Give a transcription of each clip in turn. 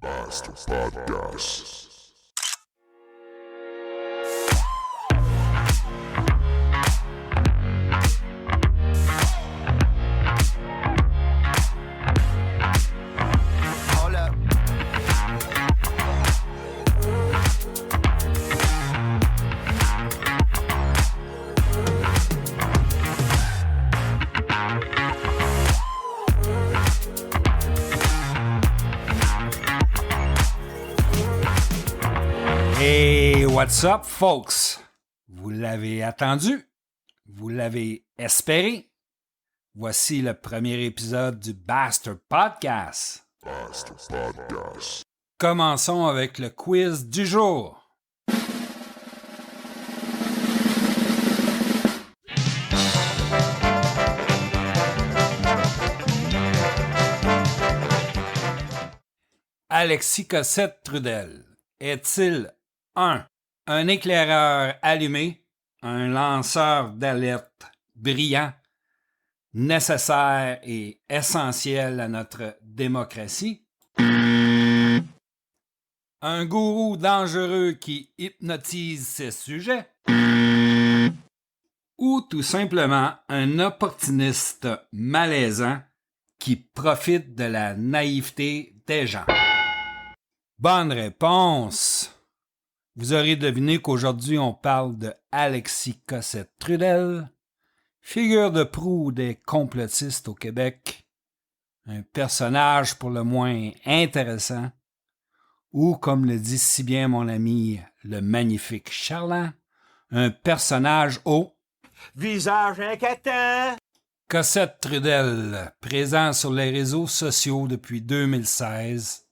Basta Podcast. Hold up. Hey, what's up, folks? Vous l'avez attendu? Vous l'avez espéré? Voici le premier épisode du Bastard Podcast. Basta Podcast. Commençons avec le quiz du jour. Alexis Cossette-Trudel est-il 1. Un éclaireur allumé, un lanceur d'alerte brillant, nécessaire et essentiel à notre démocratie? Un gourou dangereux qui hypnotise ses sujets? Ou tout simplement un opportuniste malaisant qui profite de la naïveté des gens? Bonne réponse! Vous aurez deviné qu'aujourd'hui on parle de Alexis Cossette-Trudel, figure de proue des complotistes au Québec, un personnage pour le moins intéressant, ou comme le dit si bien mon ami le magnifique Charland, un personnage au Visage inquiétant. Cossette-Trudel, présent sur les réseaux sociaux depuis 2016.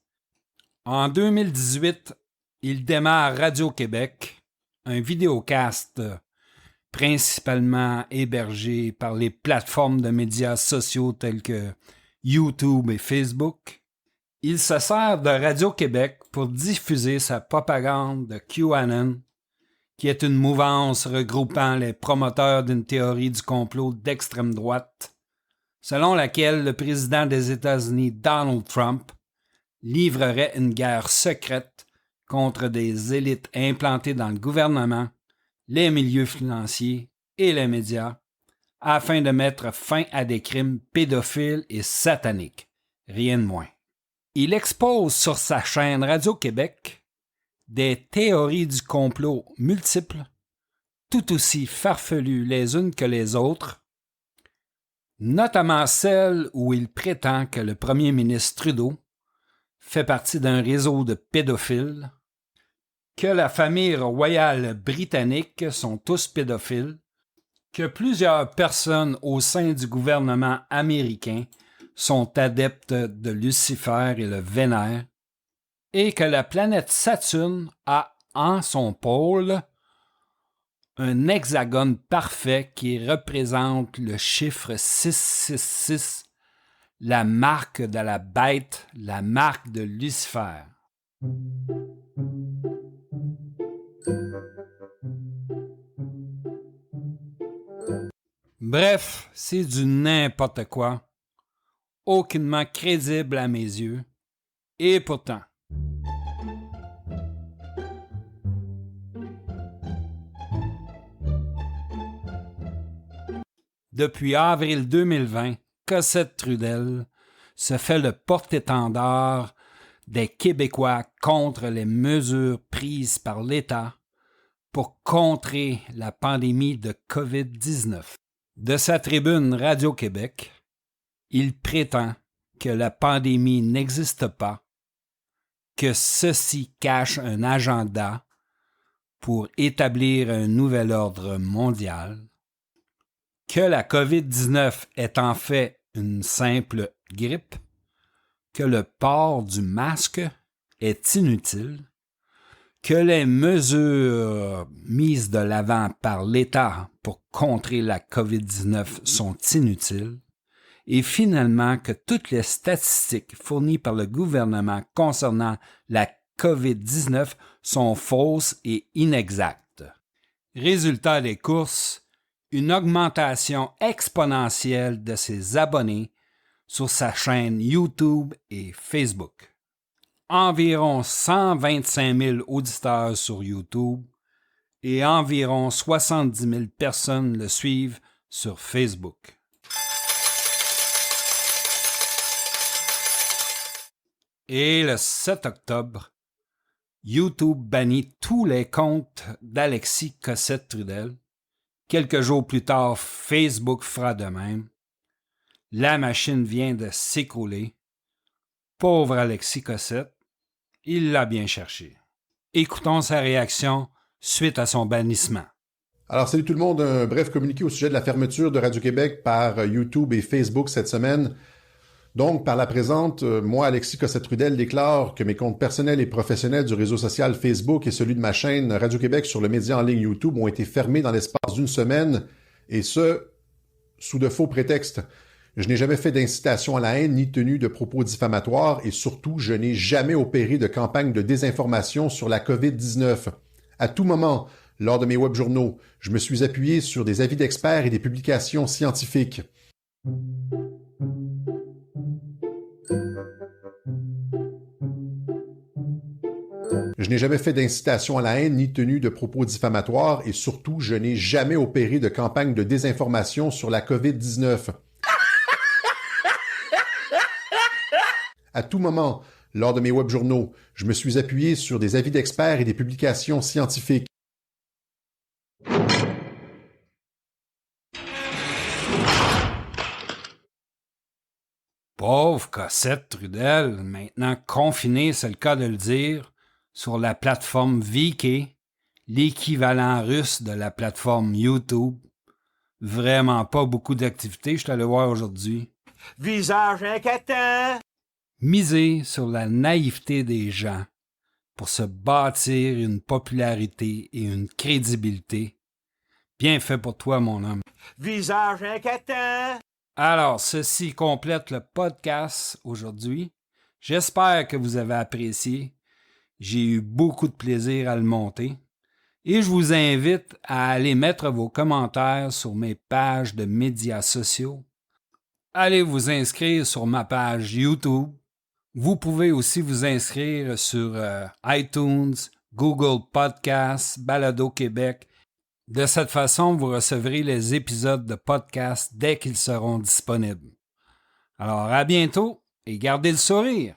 En 2018, il démarre Radio-Québec, un vidéocast principalement hébergé par les plateformes de médias sociaux telles que YouTube et Facebook. Il se sert de Radio-Québec pour diffuser sa propagande de QAnon, qui est une mouvance regroupant les promoteurs d'une théorie du complot d'extrême droite, selon laquelle le président des États-Unis, Donald Trump, livrerait une guerre secrète contre des élites implantées dans le gouvernement, les milieux financiers et les médias, afin de mettre fin à des crimes pédophiles et sataniques, rien de moins. Il expose sur sa chaîne Radio-Québec des théories du complot multiples, tout aussi farfelues les unes que les autres, notamment celle où il prétend que le premier ministre Trudeau fait partie d'un réseau de pédophiles, que la famille royale britannique sont tous pédophiles, que plusieurs personnes au sein du gouvernement américain sont adeptes de Lucifer et le vénèrent, et que la planète Saturne a en son pôle un hexagone parfait qui représente le chiffre 666, la marque de la bête, la marque de Lucifer. Bref, c'est du n'importe quoi, aucunement crédible à mes yeux, et pourtant. Depuis avril 2020, Cossette-Trudel se fait le porte-étendard des Québécois contre les mesures prises par l'État pour contrer la pandémie de COVID-19. De sa tribune Radio-Québec, il prétend que la pandémie n'existe pas, que ceci cache un agenda pour établir un nouvel ordre mondial, que la COVID-19 est en fait une simple grippe, que le port du masque est inutile, que les mesures mises de l'avant par l'État pour contrer la COVID-19 sont inutiles, et finalement que toutes les statistiques fournies par le gouvernement concernant la COVID-19 sont fausses et inexactes. Résultat des courses, une augmentation exponentielle de ses abonnés sur sa chaîne YouTube et Facebook. environ 125 000 auditeurs sur YouTube et environ 70 000 personnes le suivent sur Facebook. Et le 7 octobre, YouTube bannit tous les comptes d'Alexis Cossette-Trudel. Quelques jours plus tard, Facebook fera de même. La machine vient de s'écrouler. Pauvre Alexis Cossette, il l'a bien cherché. Écoutons sa réaction suite à son bannissement. Alors, salut tout le monde. Un bref communiqué au sujet de la fermeture de Radio-Québec par YouTube et Facebook cette semaine. Donc, par la présente, moi, Alexis Cossette-Trudel, déclare que mes comptes personnels et professionnels du réseau social Facebook et celui de ma chaîne Radio-Québec sur le média en ligne YouTube ont été fermés dans l'espace d'une semaine, et ce, sous de faux prétextes. Je n'ai jamais fait d'incitation à la haine ni tenu de propos diffamatoires, et surtout, je n'ai jamais opéré de campagne de désinformation sur la COVID-19. À tout moment, lors de mes webjournaux, je me suis appuyé sur des avis d'experts et des publications scientifiques. Je n'ai jamais fait d'incitation à la haine ni tenu de propos diffamatoires, et surtout, je n'ai jamais opéré de campagne de désinformation sur la COVID-19. À tout moment, lors de mes webjournaux, je me suis appuyé sur des avis d'experts et des publications scientifiques. Pauvre Cossette-Trudel, maintenant confiné, c'est le cas de le dire, sur la plateforme VK, l'équivalent russe de la plateforme YouTube. Vraiment pas beaucoup d'activités, je suis allé voir aujourd'hui. Visage inquiétant. Miser sur la naïveté des gens pour se bâtir une popularité et une crédibilité. Bien fait pour toi, mon homme. Visage inquiétant. Alors, ceci complète le podcast aujourd'hui. J'espère que vous avez apprécié. J'ai eu beaucoup de plaisir à le monter. Et je vous invite à aller mettre vos commentaires sur mes pages de médias sociaux. Allez vous inscrire sur ma page YouTube. Vous pouvez aussi vous inscrire sur iTunes, Google Podcasts, Balado Québec. De cette façon, vous recevrez les épisodes de podcast dès qu'ils seront disponibles. Alors, à bientôt et gardez le sourire!